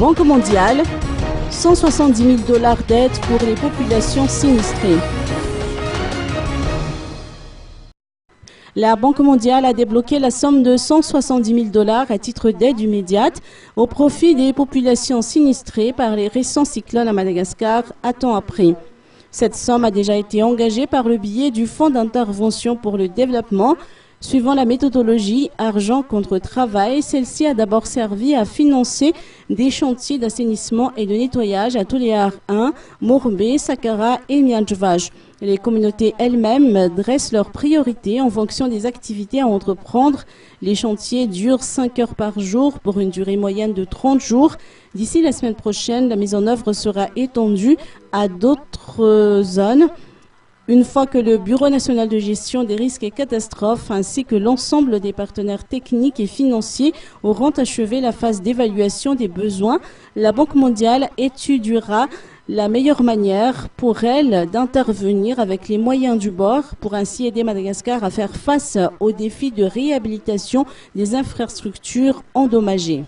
Banque mondiale, 170 000 $ d'aide pour les populations sinistrées. La Banque mondiale a débloqué la somme de 170 000 $ à titre d'aide immédiate au profit des populations sinistrées par les récents cyclones à Madagascar à temps après. Cette somme a déjà été engagée par le biais du Fonds d'intervention pour le développement. Suivant la méthodologie argent contre travail, celle-ci a d'abord servi à financer des chantiers d'assainissement et de nettoyage à Toléar 1, Mourbe, Sakara et Mianjvaj. Les communautés elles-mêmes dressent leurs priorités en fonction des activités à entreprendre. Les chantiers durent 5 heures par jour pour une durée moyenne de 30 jours. D'ici la semaine prochaine, la mise en œuvre sera étendue à d'autres zones. Une fois que le Bureau national de gestion des risques et catastrophes ainsi que l'ensemble des partenaires techniques et financiers auront achevé la phase d'évaluation des besoins, la Banque mondiale étudiera la meilleure manière pour elle d'intervenir avec les moyens du bord pour ainsi aider Madagascar à faire face aux défis de réhabilitation des infrastructures endommagées.